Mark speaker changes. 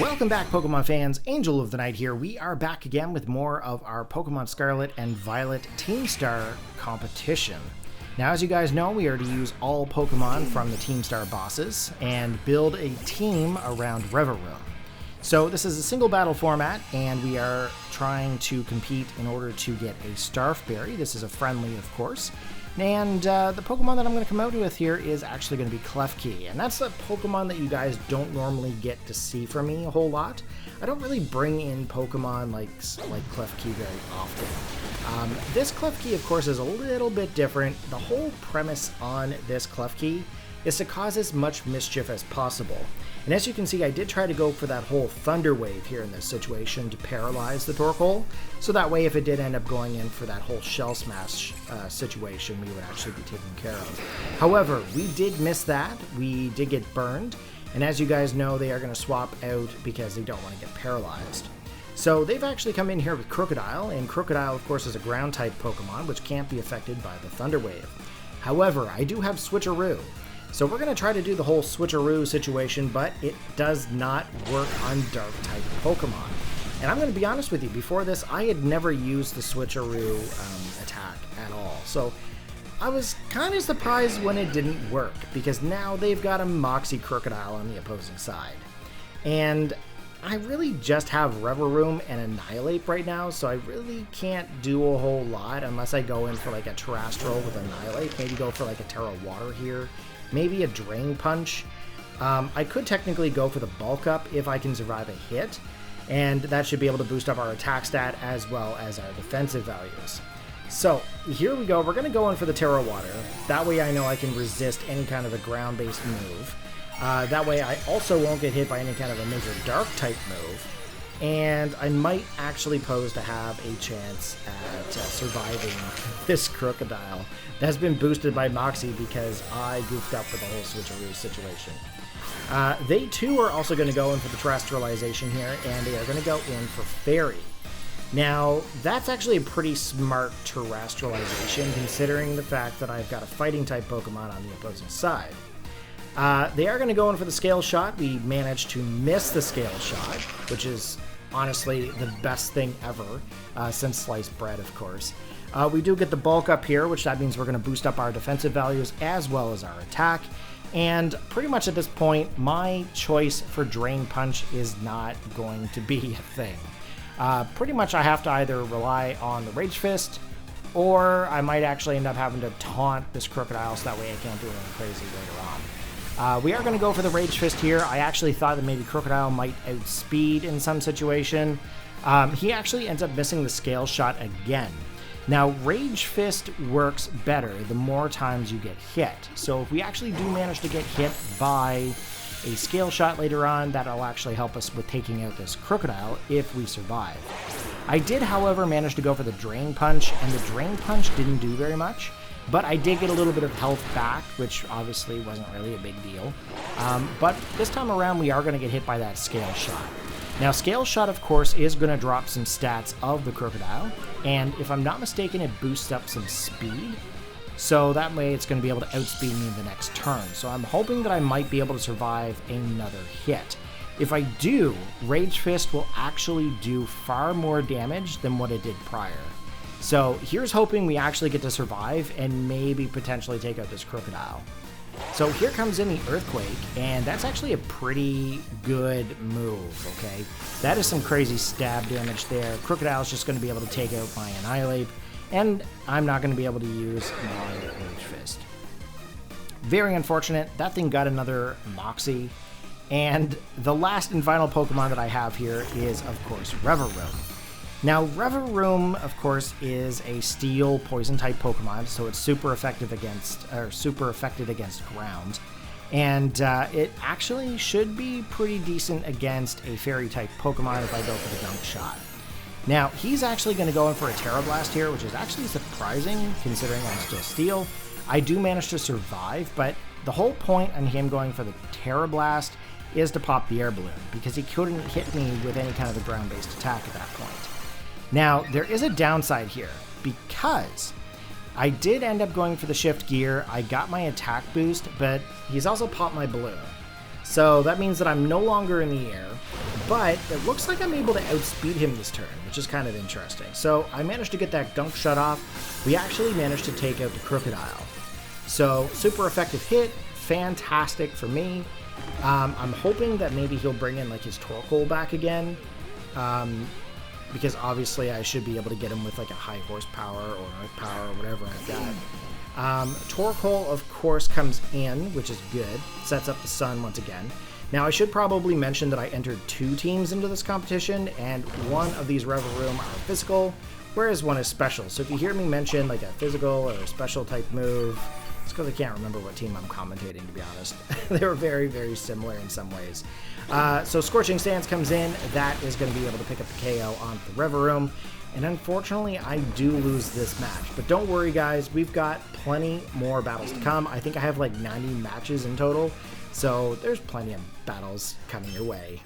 Speaker 1: Welcome back, Pokemon fans. Angel of the Night here. We are back again with more of our Pokemon Scarlet and Violet Team Star competition. Now, as you guys know, we are to use all Pokemon from the Team Star bosses and build a team around Revaroom. So this is a single battle format, and we are trying to compete in order to get a Starfberry. This is a friendly, of course. And the Pokemon that I'm going to come out with here is actually going to be Klefki. And that's a Pokemon that you guys don't normally get to see from me a whole lot. I don't really bring in Pokemon like Klefki very often. This Klefki, of course, is a little bit different. The whole premise on this Klefki is to cause as much mischief as possible. And as you can see, I did try to go for that whole Thunder Wave here in this situation to paralyze the Torkoal, so that way if it did end up going in for that whole Shell Smash situation, we would actually be taken care of. However, we did miss that. We did get burned, and as you guys know, they are going to swap out because they don't want to get paralyzed. So they've actually come in here with Krookodile, and Krookodile, of course, is a ground-type Pokemon, which can't be affected by the Thunder Wave. However, I do have Switcheroo. So we're going to try to do the whole Switcheroo situation, but it does not work on Dark-type Pokemon. And I'm going to be honest with you, before this, I had never used the Switcheroo attack at all. So I was kind of surprised when it didn't work, because now they've got a Moxie Krookodile on the opposing side. And I really just have Revaroom and Annihilape right now, so I really can't do a whole lot unless I go in for like a Terrestrial with Annihilape, maybe go for like a Tera Water here. Maybe a Drain Punch. I could technically go for the Bulk Up if I can survive a hit, and that should be able to boost up our attack stat as well as our defensive values. So here we go. We're going to go in for the Tera Water. That way I know I can resist any kind of a ground-based move. That way I also won't get hit by any kind of a major Dark-type move. And I might actually pose to have a chance at surviving this Krookodile that's been boosted by Moxie because I goofed up with the whole Switcheroo situation. They too are also going to go in for the Terrestrialization here, and they are going to go in for Fairy. Now, that's actually a pretty smart Terrestrialization considering the fact that I've got a Fighting-type Pokemon on the opposing side. They are going to go in for the Scale Shot. We managed to miss the Scale Shot, which is honestly the best thing ever since sliced bread, of course. We do get the Bulk Up here, which that means we're going to boost up our defensive values as well as our attack. And pretty much at this point, my choice for Drain Punch is not going to be a thing. Pretty much I have to either rely on the Rage Fist, or I might actually end up having to taunt this Krookodile so that way I can't do anything crazy later on. We are going to go for the Rage Fist here. I actually thought that maybe Krookodile might outspeed in some situation. He actually ends up missing the Scale Shot again. Now, Rage Fist works better the more times you get hit. So if we actually do manage to get hit by a Scale Shot later on, that'll actually help us with taking out this Krookodile if we survive. I did, however, manage to go for the Drain Punch, and the Drain Punch didn't do very much. But I did get a little bit of health back, which obviously wasn't really a big deal. But this time around, we are going to get hit by that Scale Shot. Now, Scale Shot, of course, is going to drop some stats of the Krookodile. And if I'm not mistaken, it boosts up some speed. So that way it's going to be able to outspeed me in the next turn. So I'm hoping that I might be able to survive another hit. If I do, Rage Fist will actually do far more damage than what it did prior. So here's hoping we actually get to survive and maybe potentially take out this Krookodile. So here comes in the Earthquake, and that's actually a pretty good move, okay? That is some crazy stab damage there. Krookodile is just going to be able to take out my Annihilape, and I'm not going to be able to use my Rage Fist. Very unfortunate. That thing got another Moxie. And the last and final Pokemon that I have here is, of course, Revaroom. Now, Revaroom, of course, is a Steel Poison-type Pokemon, so it's super effective against ground. And it actually should be pretty decent against a Fairy-type Pokemon if I go for the Gunk Shot. Now, he's actually going to go in for a Tera Blast here, which is actually surprising, considering I'm still Steel. I do manage to survive, but the whole point on him going for the Tera Blast is to pop the Air Balloon, because he couldn't hit me with any kind of a ground-based attack at that point. Now, there is a downside here, because I did end up going for the Shift Gear. I got my attack boost, but he's also popped my balloon. So that means that I'm no longer in the air, but it looks like I'm able to outspeed him this turn, which is kind of interesting. So I managed to get that Gunk Shot off. We actually managed to take out the Krookodile. So super effective hit, fantastic for me. I'm hoping that maybe he'll bring in like his Torkoal back again, because obviously I should be able to get him with like a high horsepower or earth power or whatever I've got. Torkoal, of course, comes in, which is good. Sets up the sun once again. Now, I should probably mention that I entered 2 teams into this competition, and one of these Revaroom are physical, whereas one is special. So if you hear me mention like a physical or a special type move, it's because I can't remember what team I'm commentating, to be honest. They were very, very similar in some ways. So Scorching Sands comes in. That is going to be able to pick up the KO on the Revaroom. And unfortunately, I do lose this match. But don't worry, guys. We've got plenty more battles to come. I think I have like 90 matches in total. So there's plenty of battles coming your way.